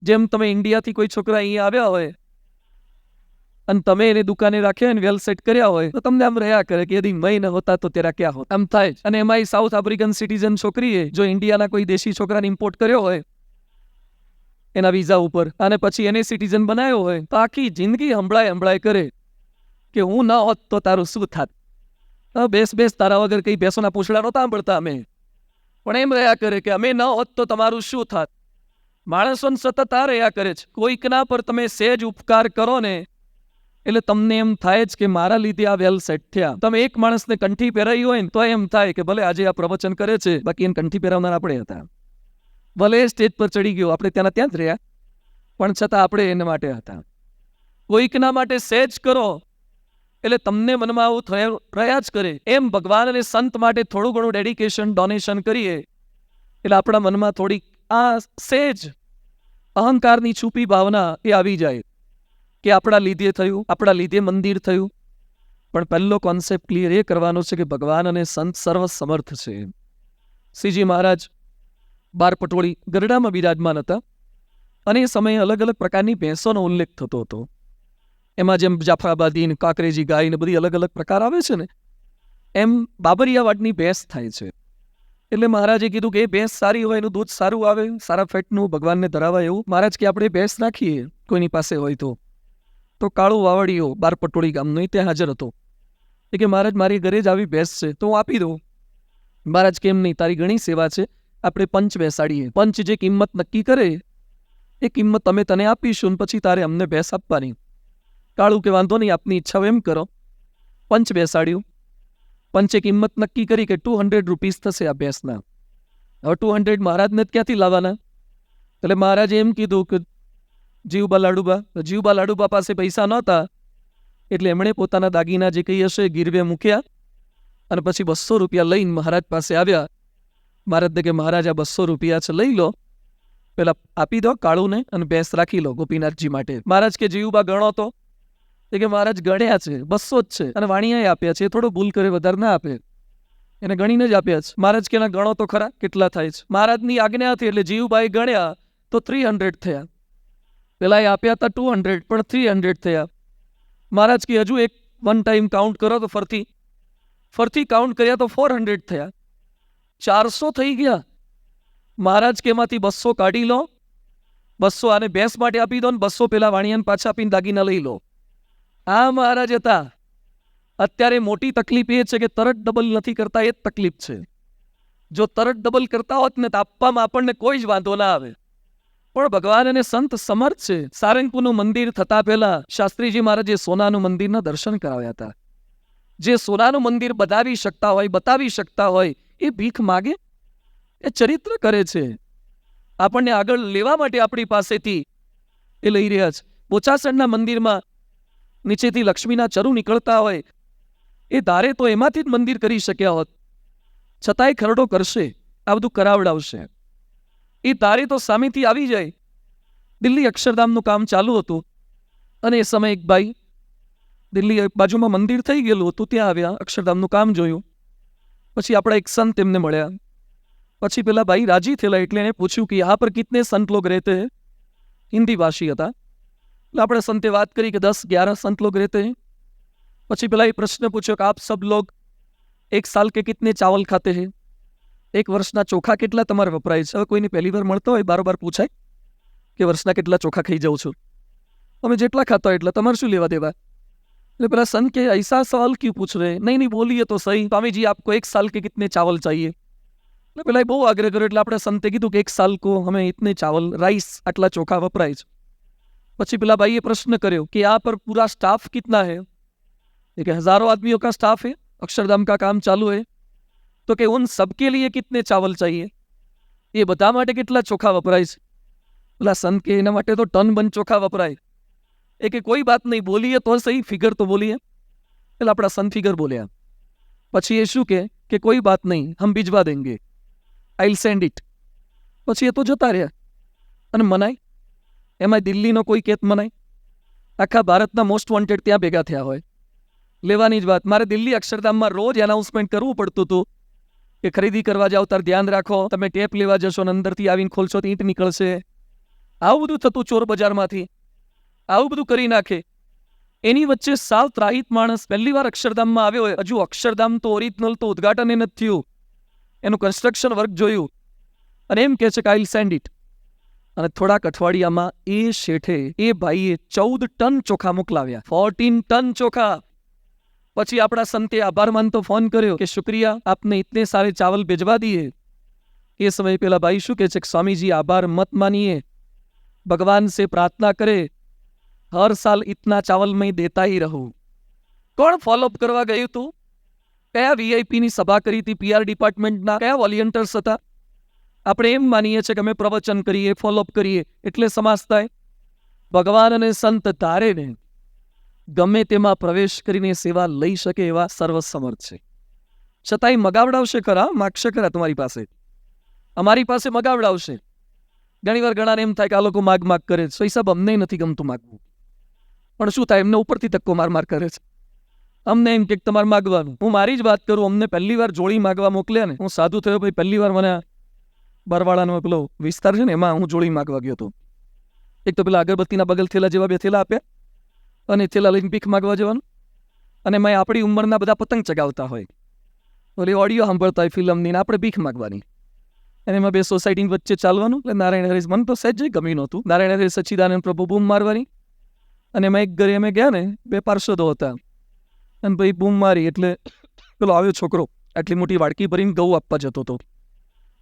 જેમ તમે ઇન્ડિયાથી કોઈ છોકરા અહીંયા આવ્યા હોય અને તમે એને દુકાને રાખ્યા અને વેલ સેટ કર્યા હોય તો તમને આમ રહ્યા કરે કે યદી મય ન હોતા તો તેરા ક્યાં હોત, આમ થાય. અને એમાંય સાઉથ આફ્રિકન સિટીઝન છોકરીએ જો ઇન્ડિયાના કોઈ દેશી છોકરાને ઇમ્પોર્ટ કર્યો હોય એના વિઝા ઉપર અને પછી એને સિટીઝન બનાવ્યો હોય તો આખી જિંદગી હંભળાય કરે કે હું ન હોત તો તારું શું થાત. બેસ તારા વગર કઈ ભેંસોના પૂંછડા નહોતા સાંભળતા અમે, પણ એમ રહ્યા કરે કે અમે ન હોત તો તમારું શું થાત. માણસોને સતત આ રહ્યા કરે છે. કોઈકના પર તમે સહેજ ઉપકાર કરો ને એટલે તમને એમ થાય જ કે મારા લીધે આ વેલ સેટ થયા. તમે એક માણસને કંઠી પહેરાવી હોય ને તો એમ થાય કે ભલે આજે આ પ્રવચન કરે છે, બાકી એને કંઠી પહેરાવનાર આપણે હતા. ભલે સ્ટેજ પર ચડી ગયો, આપણે ત્યાં જ રહ્યા, પણ છતાં આપણે એના માટે હતા. કોઈકના માટે સહેજ કરો એટલે તમને મનમાં આવું રહ્યા જ કરે. એમ ભગવાન અને સંત માટે થોડું ઘણું ડેડિકેશન, ડોનેશન કરીએ એટલે આપણા મનમાં થોડીક આ સહેજ અહંકારની છુપી ભાવના એ આવી જાય કે આપણા લીધે થયું, આપણા લીધે મંદિર થયું. પણ પહેલો કોન્સેપ્ટ ક્લિયર એ કરવાનો છે કે ભગવાન અને સંત સર્વ સમર્થ છે. શ્રીજી મહારાજ બાર પટોળી ગરડામાં બિરાજમાન હતા અને એ સમયે અલગ અલગ પ્રકારની ભેંસોનો ઉલ્લેખ થતો હતો. એમાં જેમ જાફરાબાદી ને કાંકરેજી ગાય ને બધી અલગ અલગ પ્રકાર આવે છે ને, એમ બાબરિયાવાડની ભેંસ થાય છે. એટલે મહારાજે કીધું કે એ ભેંસ સારી હોય, એનું દૂધ સારું આવે, સારા ફેટનું, ભગવાનને ધરાવાય એવું. મહારાજ કે આપણે ભેંસ નાખીએ કોઈની પાસે હોય તો કાળુ વાવડીઓ બાર પટોળી ગામનો ત્યાં હાજર હતો. એ કે મહારાજ મારી ઘરે જ આવી ભેંસ છે તો હું આપી દઉં. મહારાજ કેમ નહીં, તારી ઘણી સેવા છે, આપણે પંચ બેસાડીએ. પંચ જે કિંમત નક્કી કરે એ કિંમત અમે તને આપીશું, પછી તારે અમને ભેંસ આપવાની. કાળુ કે વાંધો નહીં, આપની ઈચ્છા એમ કરો. પંચ બેસાડ્યું. પંચે કિંમત નક્કી કરી કે 200 રૂપીસ થશે આ ભેંસના. હવે 200 મહારાજને ક્યાંથી લાવવાના? એટલે મહારાજે એમ કીધું કે જીવબા લાડુબા પાસે પૈસા નહોતા એટલે એમણે પોતાના દાગીના જે કંઈ હશે ગીરવે મૂક્યા અને પછી 200 રૂપિયા લઈને મહારાજ પાસે આવ્યા. મહારાજને કે મહારાજ આ 200 રૂપિયા છે, લઈ લો, પેલા આપી દો કાળુને અને ભેંસ રાખી લો ગોપીનાથજી માટે. મહારાજ કે જીવબા ગણો તો? એ કે મહારાજ ગણ્યા છે, 200 જ છે અને વાણિયાએ આપ્યા છે, થોડો ભૂલ કરે વધારે ના આપે, એને ગણીને જ આપ્યા છે. મહારાજ કે ગણો તો ખરા કેટલા થાય છે. મહારાજની આજ્ઞા હતી એટલે જીવબાએ ગણ્યા તો 300 થયા. પેલા એ આપ્યા હતા 200 પણ 300 થયા. મહારાજ કે હજુ એક વન ટાઈમ કાઉન્ટ કરો તો ફરતી કાઉન્ટ કર્યા તો 400 થયા. 400 થઈ ગયા. મહારાજ કે એમાંથી 200 કાઢી લો, 200 આને ભેંસ માટે આપી દો ને 200 પેલા વાણિયાને પાછા આપીને દાગીના લઈ લો. આ મહારાજ હતા. અત્યારે મોટી તકલીફ એ છે કે તરત ડબલ નથી કરતા, એ જ તકલીફ છે. જો તરત ડબલ કરતા હોત ને તો આપવામાં આપણને કોઈ જ વાંધો ના આવે. પણ ભગવાન અને સંત સમર્થ છે. સારંગપુરનું મંદિર થતા પહેલા શાસ્ત્રીજી મહારાજે સોનાનું મંદિરના દર્શન કરાવ્યા હતા. જે સોનાનું મંદિર બતાવી શકતા હોય એ ભીખ માગે, એ ચરિત્ર કરે છે. આપણને આગળ લેવા માટે આપણી પાસેથી એ લઈ રહ્યા છે. બોચાસણના મંદિરમાં નીચેથી લક્ષ્મીના ચરુ નીકળતા હોય, એ ધારે તો એમાંથી જ મંદિર કરી શક્યા હોત, છતાંય ખરડો કરશે, આ બધું કરાવડાવશે. એ ધારે તો સામેથી આવી જાય. દિલ્હી અક્ષરધામનું કામ ચાલુ હતું અને એ સમયે એક ભાઈ દિલ્હી બાજુમાં મંદિર થઈ ગયેલું હતું, ત્યાં આવ્યા, અક્ષરધામનું કામ જોયું. પછી આપણા એક સંત એમને મળ્યા. પછી પેલા ભાઈ રાજી થયેલા એટલે એને પૂછ્યું કે યહાં પર કિતને સંત લોગ રહેતે હૈ. હિન્દી ભાષી હતા એટલે આપણે સંતે વાત કરી કે 10-11 સંત લોગ રહેતે હૈ. પછી પેલા એ પ્રશ્ન પૂછ્યો કે આપ સબ લોગ એક સાલ કે કિતને ચાવલ ખાતે હૈ, એક વર્ષના ચોખા કેટલા તમારે વપરાય છે? હવે કોઈને પહેલી વાર મળતો હોય બારોબાર પૂછાય કે વર્ષના કેટલા ચોખા ખાઈ જાઉં છું? તમે જેટલા ખાતા હોય એટલા, તમારે શું લેવા દેવા? એટલે પેલા સંત કે ऐसा सवाल क्यों पूछ रहे? नहीं बोलिए तो सही स्वामी जी, आपको एक साल के कितने चावल चाहिए? એટલે પેલા બહુ આગ્રહ કર્યો એટલે આપણે સંતે કીધું કે એક સાલ કો હમે ઇતને ચાવલ, રાઈસ આટલા ચોખા વપરાય છે. પછી પેલા ભાઈએ પ્રશ્ન કર્યો કે આ પર પૂરા સ્ટાફ કિतना है? એ કે 1000 आदमियों का स्टाफ है, अक्षरधाम का काम चालू है. तो કે उन सबके लिए कितने चावल चाहिए? એ બધા માટે કેટલા ચોખા વપરાય છે? પેલા સંત કે એના માટે તો ટન બન ચોખા વપરાય. એ કે કોઈ બાત નહીં, બોલીએ તો સહી, ફિગર તો બોલીએ. એટલે આપણા સંત ફિગર બોલ્યા. પછી એ શું કે કોઈ બાત નહીં, હમ ભિજવા દેંગે, આઈ વિલ સેન્ડ ઇટ. પછી એ તો જતા રહ્યા. અને મનાય એમાં દિલ્હીનો કોઈ કેત મનાય? આખા ભારતના મોસ્ટ વોન્ટેડ ત્યાં ભેગા થયા હોય. લેવાની જ વાત. મારે દિલ્હી અક્ષરધામમાં રોજ એનાઉન્સમેન્ટ કરવું પડતું હતું કે ખરીદી કરવા જાઓ ત્યારે ધ્યાન રાખો, તમે ટેપ લેવા જશો ને અંદરથી આવીને ખોલશો તો ઈંટ નીકળશે, આવું બધું થતું ચોર બજારમાંથી, આવું બધું કરી નાખે. એની વચ્ચે સાવ ત્રાહિત માણસ પહેલી વાર અક્ષરધામમાં આવ્યો હોય, હજુ અક્ષરધામ તો ઓરિજિનલ તો ઉદ્ઘાટન નથી થયું, એનું કન્સ્ટ્રક્શન વર્ક જોયું, અને એમ કહે છે કે આઈ વિલ સેન્ડ ઇટ. અને થોડાક અઠવાડિયામાં એ શેઠે, એ ભાઈએ 14 ટન ચોખા મોકલાવ્યા, 14 ટન ચોખા. પછી આપણા સંતે આભાર માનતો ફોન કર્યો કે શુક્રિયા, આપને ઇતને સારે ચાવલ ભેજવા દિए. એ સમય પેલા ભાઈ શું કહે છે કે સ્વામીજી આભાર મત માનીએ, ભગવાન से प्रार्थना करे हर साल इतना चावल मैं देता ही रहूं. કોણ ફોલોઅપ કરવા ગયું હતું? કયા વીઆઈપી ની સભા કરી હતી? પીઆર ડિપાર્ટમેન્ટના કયા વોલિયન્ટર્સ હતા? આપણે એમ માનીએ છીએ કે અમે પ્રવચન કરીએ, ફોલોઅપ કરીએ એટલે સમાજ થાય. ભગવાન અને સંત ધારે ને ગમે તેમાં પ્રવેશ કરીને સેવા લઈ શકે એવા સર્વસમર્થ છે. છતાંય મગાવડાવશે ખરા, માગશે ખરા તમારી પાસે, અમારી પાસે મગાવડાવશે. ઘણી વાર ઘણાને એમ થાય કે આ લોકો માગ કરે છે, સાહેબ અમને નથી ગમતું માગવું, પણ શું થાય, એમને ઉપરથી ધક્કો માર કરે છે. અમને એમ કે તમારે માગવાનું. હું મારી જ વાત કરું, અમને પહેલી વાર જોડી માગવા મોકલ્યા ને, હું સાધુ થયો ભાઈ, પહેલી વાર મને બરવાળાનો પેલો વિસ્તાર છે ને, એમાં હું જોડી માગવા ગયો હતો. એક તો પેલા અગરબત્તીના બગલ થેલા જેવા 2 થેલા આપ્યા, અને થેલા લઈને ભીખ માગવા જવાનું. અને મેં આપણી ઉંમરના બધા પતંગ ચગાવતા હોય, ઓલી ઓડિયો સાંભળતા હોય ફિલ્મની, આપણે ભીખ માગવાની. અને એમાં 2 સોસાયટી વચ્ચે ચાલવાનું. એટલે નારાયણ હરીશ મને તો સહેજ ગમી નહોતું. નારાયણ હરીશ સચ્ચિદાનંદ પ્રભુ બૂમ મારવાની. અને એમાં એક ઘરે અમે ગયા ને, 2 પાર્ષદો હતા, અને ભાઈ બૂમ મારી એટલે પેલો આવ્યો છોકરો, આટલી મોટી વાડકી ભરીને ઘઉં આપવા જતો હતો.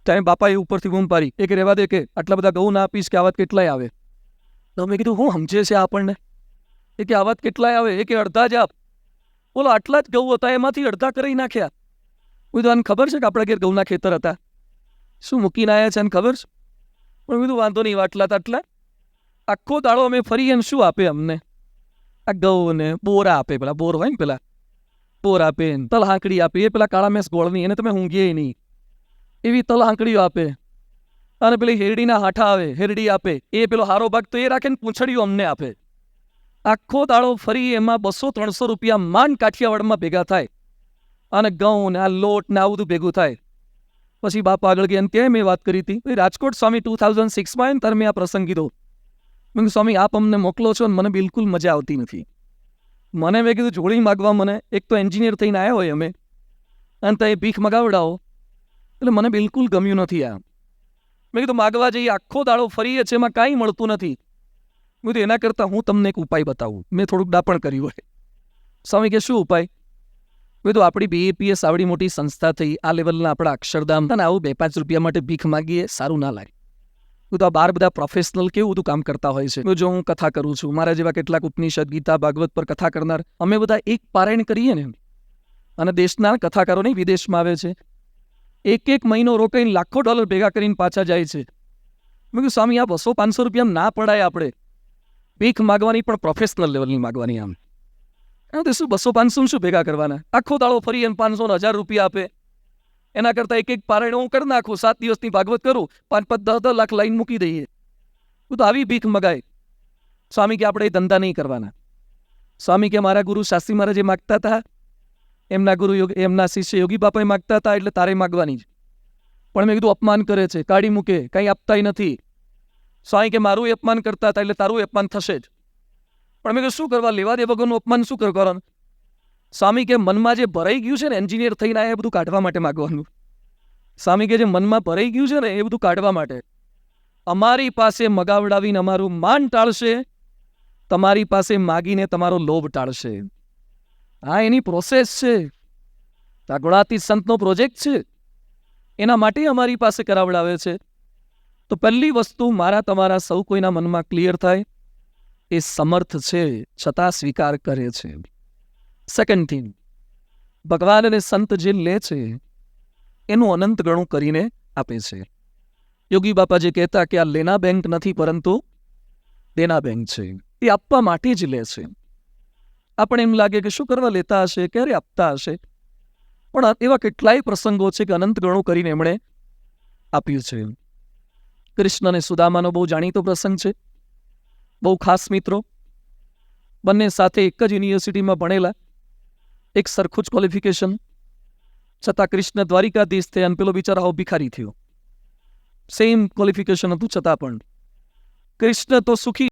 ત્યાં બાપાએ ઉપરથી બૂમ પાડી, એક રહેવા દે કે આટલા બધા ઘઉં ના આપીશ કે આ વાત કેટલાય આવે. તો મેં કીધું હું સમજે છે આપણને, એ કે આ વાત કેટલાય આવે, એ કે અડધા જ આપ. બોલો આટલા જ ઘઉં હતા, એમાંથી અડધા કરી નાખ્યા. કીધું આને ખબર છે કે આપણા ઘેર ઘઉંના ખેતર હતા, શું મૂકીને આવ્યા છે આને ખબર છે? પણ કીધું વાંધો નહીં, આટલા આટલા. આખો દાડો અમે ફરી એને શું આપે અમને? આ ઘઉં ને બોરા આપે, પેલા બોર હોય ને, પેલા બોર આપે, તલ હાંકડી આપે, એ પેલા કાળા મેસ ગોળની, એને તમે ઊંઘીએ નહીં એવી તલ હાંકડીઓ આપે. અને પેલી હેરડીના હાઠા આવે, હેરડી આપે, એ પેલો હારો ભાગ તો એ રાખે ને પૂંછડીઓ અમને આપે. આખો દાડો ફરી એમાં 200-300 રૂપિયા માંડ કાઠિયાવાડમાં ભેગા થાય, અને ઘઉં ને આ લોટ ને આવું બધું ભેગું થાય. પછી બાપ આગળ ગયા, ત્યાં મેં વાત કરી હતી રાજકોટ સ્વામી 2006માં ત્યારે મેં આ પ્રસંગ કીધો. મેં કીધું સ્વામી આપ અમને મોકલો છો, મને બિલકુલ મજા આવતી નથી. મેં કીધું જોડી માગવા, મને એક તો એન્જિનિયર થઈને આવ્યા હોય અમે, અને ત્યાં ભીખ મગાવડાવો, એટલે મને બિલકુલ ગમ્યું નથી આ. મેં કીધું માગવા જઈએ, આખો દાડો ફરીએ છે, એમાં કાંઈ મળતું નથી. મેં કીધું એના કરતાં હું તમને એક ઉપાય બતાવું. મેં થોડુંક ડાપણ કર્યું હોય. સ્વામી કે શું ઉપાય? મેં તો આપણી બીએપીએસ આવડી મોટી સંસ્થા થઈ, આ લેવલના આપણા અક્ષરધામ, અને આવું 2-5 રૂપિયા માટે ભીખ માગીએ, સારું ના લાગે. તો આ 12 બધા પ્રોફેશનલ કેવું બધું કામ કરતા હોય છે. જો હું કથા કરું છું, મારા જેવા કેટલાક ઉપનિષદ, ગીતા, ભાગવત પર કથા કરનાર અમે બધા એક પારાયણ કરીએ ને, અને દેશના કથાકારો નહીં વિદેશમાં આવે છે, 1 મહિનો રોકાઈને લાખો ડોલર ભેગા કરીને પાછા જાય છે. મેં કીધું સ્વામી આ 200-500 રૂપિયા ના પડાય, આપણે ભીખ માગવાની પણ પ્રોફેશનલ લેવલની માગવાની. આમ તો શું 200-500 શું ભેગા કરવાના? આખો દાડો ફરી એને 500-1000 રૂપિયા આપે. એના કરતાં એક પારાયણ હું કરી નાખું, 7 દિવસની ભાગવત કરું, 5-10 લાખ લાઈન મૂકી દઈએ. તો આવી ભીખ મગાય. સ્વામી કે આપણે એ ધંધા નહીં કરવાના. સ્વામી કે મારા ગુરુ શાસ્ત્રી મહારાજ માગતા હતા, એમના ગુરુ એમના શિષ્ય યોગી બાપાએ માગતા હતા, એટલે તારે માગવાની જ. પણ મેં કીધું અપમાન કરે છે, કાઢી મૂકે, કંઈ આપતાય નથી. સ્વામી કે મારું અપમાન કરતા હતા એટલે તારું અપમાન થશે જ. પણ મેં કીધું શું કરવા, લેવા દે વગરનું અપમાન શું કરવાનું? સ્વામી કે મનમાં જે ભરાઈ ગયું છે ને, એન્જિનિયર થઈને આ એ બધું કાઢવા માટે માગવાનું. સ્વામી કે જે મનમાં ભરાઈ ગયું છે ને, એ બધું કાઢવા માટે. અમારી પાસે મગાવડાવીને અમારું માન ટાળશે, તમારી પાસે માગીને તમારો લોભ ટાળશે. આ એની પ્રોસેસ છે. આ ગુણાતીત સંતનો પ્રોજેક્ટ છે, એના માટે અમારી પાસે કરાવડાવે છે. તો પહેલી વસ્તુ મારા તમારા સૌ કોઈના મનમાં ક્લિયર થાય, એ સમર્થ છે છતાં સ્વીકાર કરે છે. સેકન્ડ થિંગ, ભગવાન અને સંત જે લે છે એનું અનંત ગણું કરીને આપે છે. યોગી બાપા જે કહેતા કે આ લેના બેંક નથી પરંતુ દેના બેંક છે, એ આપવા માટે જ લે છે. આપણે એમ લાગે કે શું કરવા લેતા હશે, ક્યારે આપતા હશે, પણ એવા કેટલાય પ્રસંગો છે કે અનંત ગણું કરીને એમણે આપ્યું છે. કૃષ્ણ અને સુદામાનો બહુ જાણીતો પ્રસંગ છે. બહુ ખાસ મિત્રો, બંને સાથે એક જ યુનિવર્સિટીમાં ભણેલા, એક સરખું જ ક્વોલિફિકેશન, છતાં કૃષ્ણ દ્વારિકાધીશ થયા અને પેલો બિચારો ભિખારી થયો. સેમ ક્વોલિફિકેશન હતું છતાં પણ. કૃષ્ણ તો સુખી